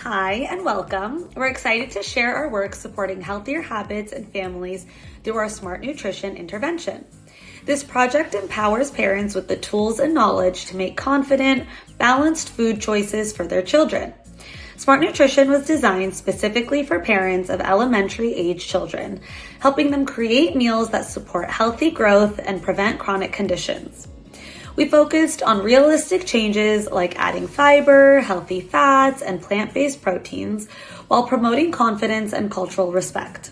Hi and welcome. We're excited to share our work supporting healthier habits and families through our Smart Nutrition intervention. This project empowers parents with the tools and knowledge to make confident, balanced food choices for their children. Smart Nutrition was designed specifically for parents of elementary age children, helping them create meals that support healthy growth and prevent chronic conditions. We focused on realistic changes like adding fiber, healthy fats, and plant-based proteins while promoting confidence and cultural respect.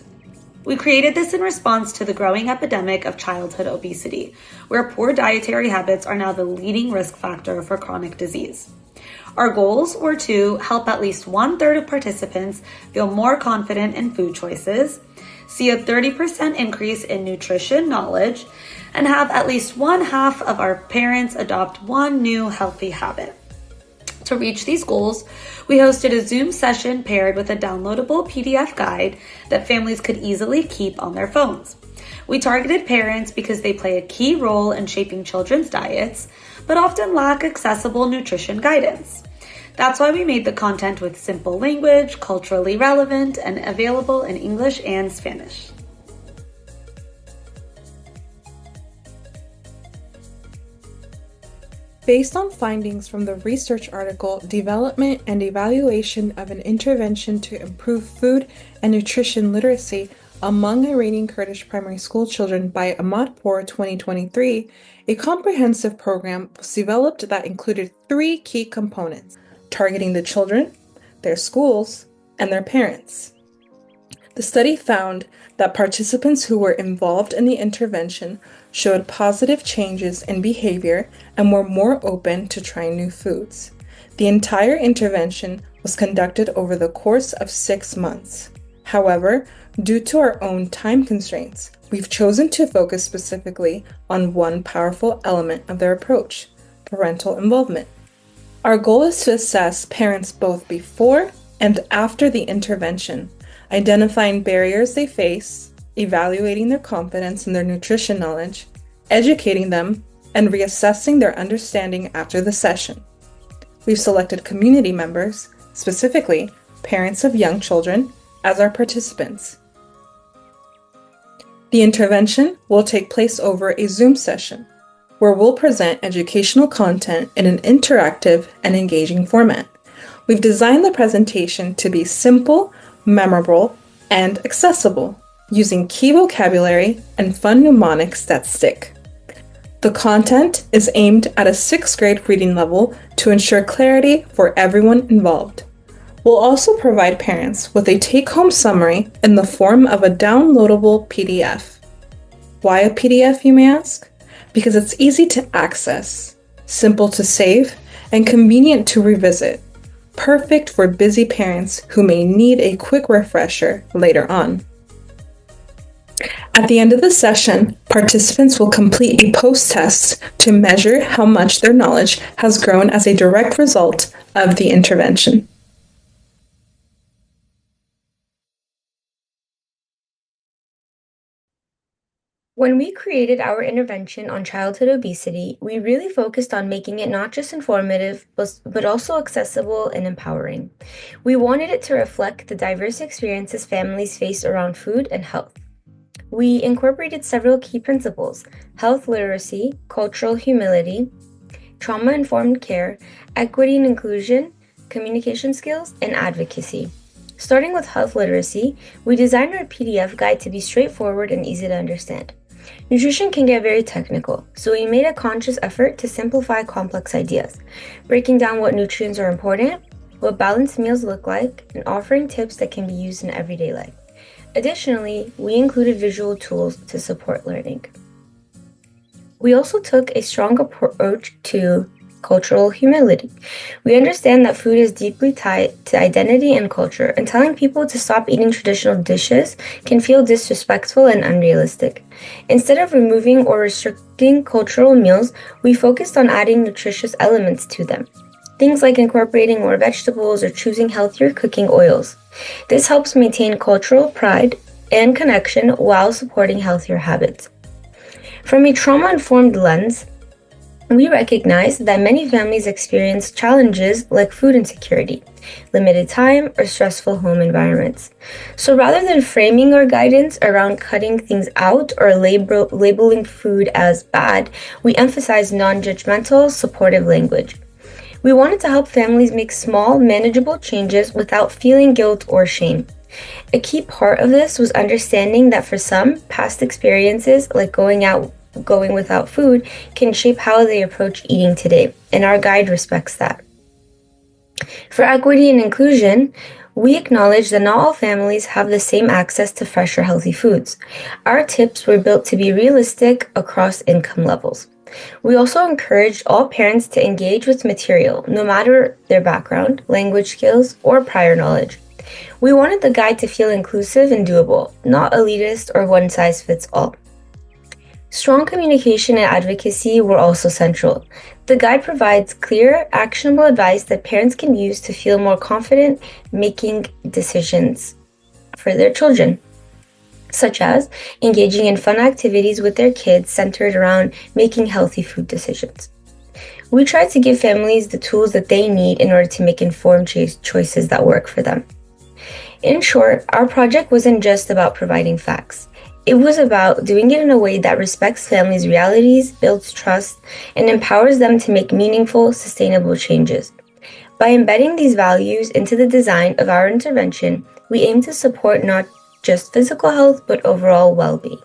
We created this in response to the growing epidemic of childhood obesity, where poor dietary habits are now the leading risk factor for chronic disease. Our goals were to help at least 1/3 of participants feel more confident in food choices, see a 30% increase in nutrition knowledge, and have at least 1/2 of our parents adopt one new healthy habit. To reach these goals, we hosted a Zoom session paired with a downloadable PDF guide that families could easily keep on their phones. We targeted parents because they play a key role in shaping children's diets, but often lack accessible nutrition guidance. That's why we made the content with simple language, culturally relevant, and available in English and Spanish. Based on findings from the research article Development and Evaluation of an Intervention to Improve Food and Nutrition Literacy Among Iranian Kurdish Primary School Children by Ahmadpour 2023, a comprehensive program was developed that included 3 key components: targeting the children, their schools, and their parents. The study found that participants who were involved in the intervention showed positive changes in behavior and were more open to trying new foods. The entire intervention was conducted over the course of 6 months. However, due to our own time constraints, we've chosen to focus specifically on one powerful element of their approach: parental involvement. Our goal is to assess parents both before and after the intervention, identifying barriers they face, evaluating their confidence in their nutrition knowledge, educating them, and reassessing their understanding after the session. We've selected community members, specifically parents of young children, as our participants. The intervention will take place over a Zoom session, where we'll present educational content in an interactive and engaging format. We've designed the presentation to be simple, memorable, and accessible, using key vocabulary and fun mnemonics that stick. The content is aimed at a 6th grade reading level to ensure clarity for everyone involved. We'll also provide parents with a take-home summary in the form of a downloadable PDF. Why a PDF, you may ask? Because it's easy to access, simple to save, and convenient to revisit. Perfect for busy parents who may need a quick refresher later on. At the end of the session, participants will complete a post-test to measure how much their knowledge has grown as a direct result of the intervention. When we created our intervention on childhood obesity, we really focused on making it not just informative, but also accessible and empowering. We wanted it to reflect the diverse experiences families face around food and health. We incorporated several key principles: health literacy, cultural humility, trauma-informed care, equity and inclusion, communication skills, and advocacy. Starting with health literacy, we designed our PDF guide to be straightforward and easy to understand. Nutrition can get very technical, so we made a conscious effort to simplify complex ideas, breaking down what nutrients are important, what balanced meals look like, and offering tips that can be used in everyday life. Additionally, we included visual tools to support learning. We also took a strong approach to cultural humility. We understand that food is deeply tied to identity and culture, and telling people to stop eating traditional dishes can feel disrespectful and unrealistic. Instead of removing or restricting cultural meals, we focused on adding nutritious elements to them. Things like incorporating more vegetables or choosing healthier cooking oils. This helps maintain cultural pride and connection while supporting healthier habits. From a trauma-informed lens, we recognize that many families experience challenges like food insecurity. limited time, or stressful home environments. So rather than framing our guidance around cutting things out or labeling food as bad, we emphasize non-judgmental, supportive language. We wanted to help families make small, manageable changes without feeling guilt or shame. A key part of this was understanding that for some, past experiences, like going without food, can shape how they approach eating today, and our guide respects that. For equity and inclusion, we acknowledge that not all families have the same access to fresh or healthy foods. Our tips were built to be realistic across income levels. We also encouraged all parents to engage with material, no matter their background, language skills, or prior knowledge. We wanted the guide to feel inclusive and doable, not elitist or one-size-fits-all. Strong communication and advocacy were also central. The guide provides clear, actionable advice that parents can use to feel more confident making decisions for their children, such as engaging in fun activities with their kids centered around making healthy food decisions. We try to give families the tools that they need in order to make informed choices that work for them. In short, our project wasn't just about providing facts. It was about doing it in a way that respects families' realities, builds trust, and empowers them to make meaningful, sustainable changes. By embedding these values into the design of our intervention, we aim to support not just physical health, but overall well-being.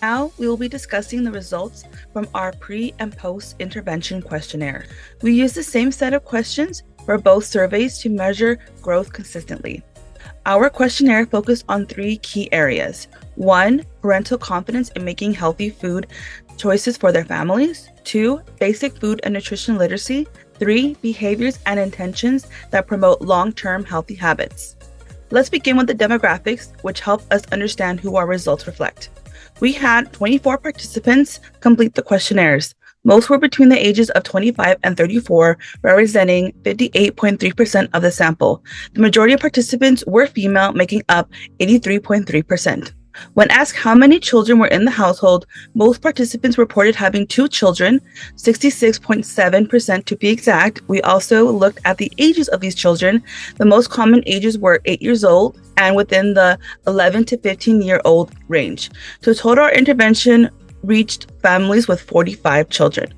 Now, we will be discussing the results from our pre- and post-intervention questionnaire. We use the same set of questions for both surveys to measure growth consistently. Our questionnaire focused on 3 key areas. 1, parental confidence in making healthy food choices for their families. 2, basic food and nutrition literacy. 3, behaviors and intentions that promote long-term healthy habits. Let's begin with the demographics, which help us understand who our results reflect. We had 24 participants complete the questionnaires. Most were between the ages of 25 and 34, representing 58.3% of the sample. The majority of participants were female, making up 83.3%. When asked how many children were in the household, most participants reported having 2 children, 66.7% to be exact. We also looked at the ages of these children. The most common ages were 8 years old and within the 11 to 15-year-old range. So total our intervention reached families with 45 children.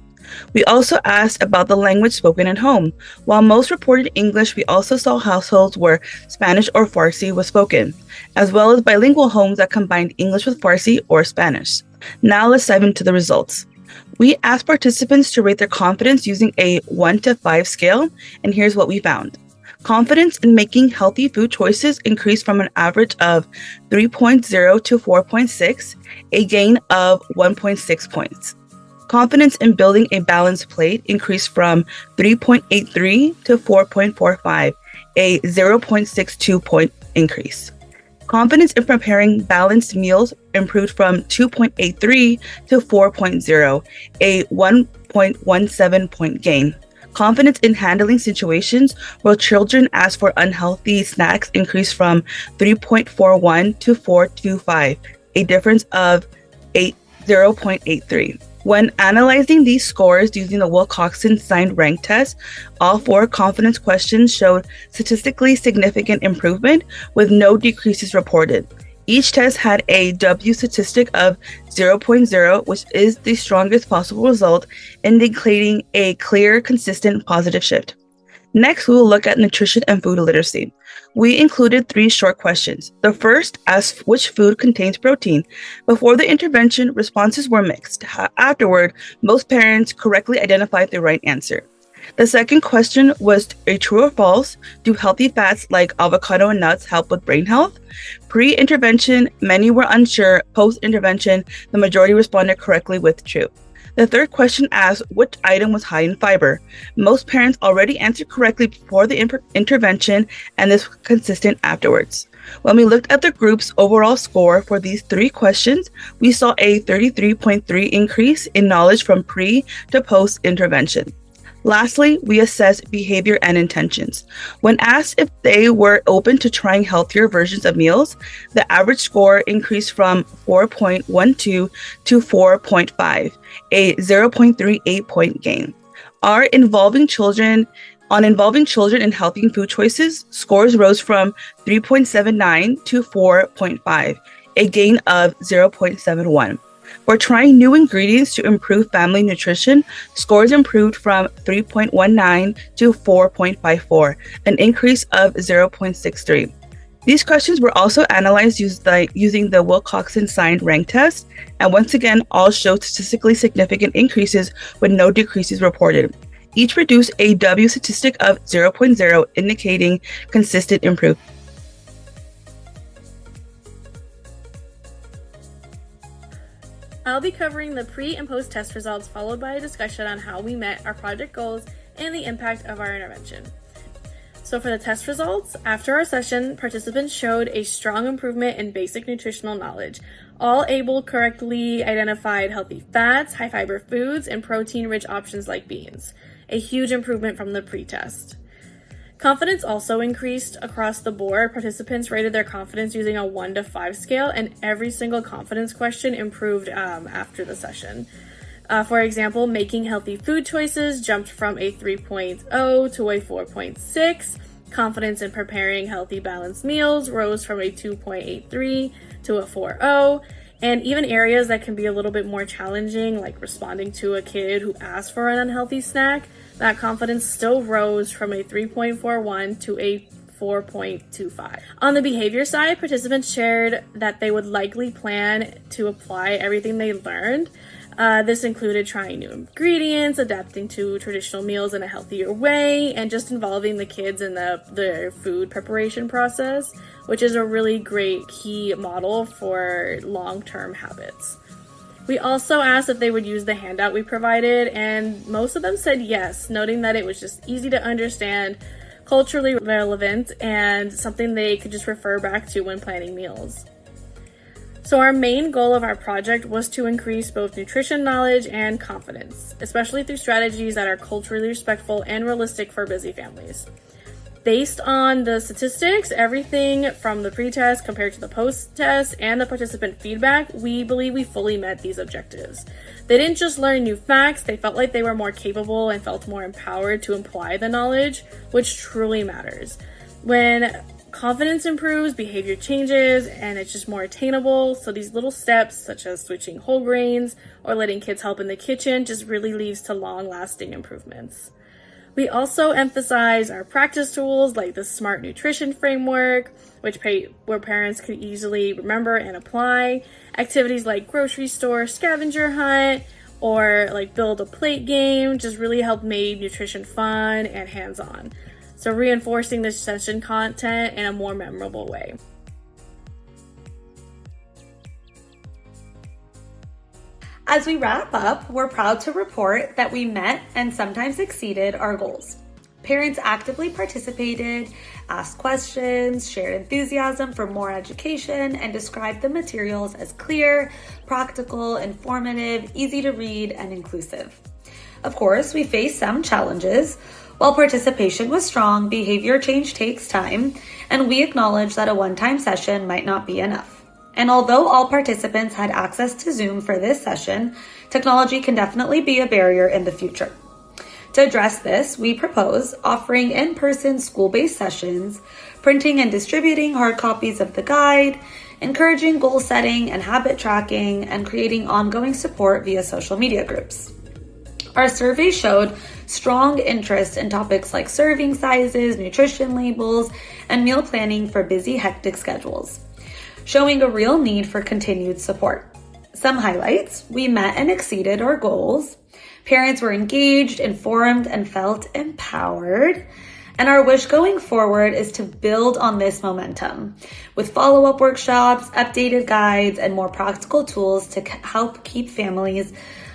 We also asked about the language spoken at home. While most reported English, we also saw households where Spanish or Farsi was spoken, as well as bilingual homes that combined English with Farsi or Spanish. Now let's dive into the results. We asked participants to rate their confidence using a 1 to 5 scale, and here's what we found. Confidence in making healthy food choices increased from an average of 3.0 to 4.6, a gain of 1.6 points. Confidence in building a balanced plate increased from 3.83 to 4.45, a 0.62 point increase. Confidence in preparing balanced meals improved from 2.83 to 4.0, a 1.17 point gain. Confidence in handling situations where children ask for unhealthy snacks increased from 3.41 to 4.25, a difference of 0.83. When analyzing these scores using the Wilcoxon signed rank test, all 4 confidence questions showed statistically significant improvement with no decreases reported. Each test had a W statistic of 0.0, which is the strongest possible result, indicating a clear, consistent positive shift. Next, we will look at nutrition and food literacy. We included 3 short questions. The first asked which food contains protein. Before the intervention, responses were mixed. Afterward, most parents correctly identified the right answer. The second question was a true or false. Do healthy fats like avocado and nuts help with brain health? Pre-intervention, many were unsure. Post-intervention, the majority responded correctly with true. The third question asked which item was high in fiber. Most parents already answered correctly before the intervention, and this was consistent afterwards. When we looked at the group's overall score for these 3 questions, we saw a 33.3 increase in knowledge from pre to post intervention. Lastly, we assess behavior and intentions. When asked if they were open to trying healthier versions of meals, the average score increased from 4.12 to 4.5, a 0.38 point gain. Involving children in healthy food choices, scores rose from 3.79 to 4.5, a gain of 0.71. For trying new ingredients to improve family nutrition, scores improved from 3.19 to 4.54, an increase of 0.63. These questions were also analyzed using the Wilcoxon signed rank test, and once again, all showed statistically significant increases with no decreases reported. Each produced a W statistic of 0.0, indicating consistent improvement. I'll be covering the pre and post test results, followed by a discussion on how we met our project goals and the impact of our intervention. So for the test results, after our session, participants showed a strong improvement in basic nutritional knowledge. All able correctly identified healthy fats, high fiber foods, and protein-rich options like beans. A huge improvement from the pre-test. Confidence also increased across the board. Participants rated their confidence using a 1 to 5 scale, and every single confidence question improved after the session. For example, making healthy food choices jumped from a 3.0 to a 4.6. Confidence in preparing healthy balanced meals rose from a 2.83 to a 4.0. And even areas that can be a little bit more challenging, like responding to a kid who asked for an unhealthy snack, that confidence still rose from a 3.41 to a 4.25. On the behavior side, participants shared that they would likely plan to apply everything they learned. This included trying new ingredients, adapting to traditional meals in a healthier way, and just involving the kids in the food preparation process, which is a really great key model for long-term habits. We also asked if they would use the handout we provided, and most of them said yes, noting that it was just easy to understand, culturally relevant, and something they could just refer back to when planning meals. So our main goal of our project was to increase both nutrition knowledge and confidence, especially through strategies that are culturally respectful and realistic for busy families. Based on the statistics, everything from the pre-test compared to the post-test and the participant feedback, we believe we fully met these objectives. They didn't just learn new facts, they felt like they were more capable and felt more empowered to apply the knowledge, which truly matters. When confidence improves, behavior changes, and it's just more attainable. So these little steps, such as switching whole grains or letting kids help in the kitchen, just really leads to long-lasting improvements. We also emphasize our practice tools like the SMART nutrition framework, where parents could easily remember and apply. Activities like grocery store scavenger hunt or like build a plate game just really help make nutrition fun and hands-on. So reinforcing this session content in a more memorable way. As we wrap up, we're proud to report that we met and sometimes exceeded our goals. Parents actively participated, asked questions, shared enthusiasm for more education, and described the materials as clear, practical, informative, easy to read, and inclusive. Of course, we faced some challenges. While participation was strong, behavior change takes time, and we acknowledge that a one-time session might not be enough. And although all participants had access to Zoom for this session, technology can definitely be a barrier in the future. To address this, we propose offering in-person school-based sessions, printing and distributing hard copies of the guide, encouraging goal setting and habit tracking, and creating ongoing support via social media groups. Our survey showed strong interest in topics like serving sizes, nutrition labels, and meal planning for busy, hectic schedules, showing a real need for continued support. Some highlights: we met and exceeded our goals. Parents were engaged, informed, and felt empowered. And our wish going forward is to build on this momentum with follow-up workshops, updated guides, and more practical tools to help keep families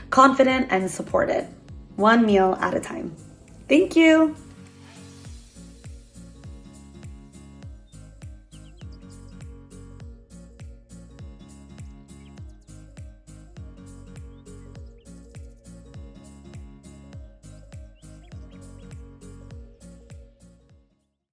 confident and supported, one meal at a time. Thank you.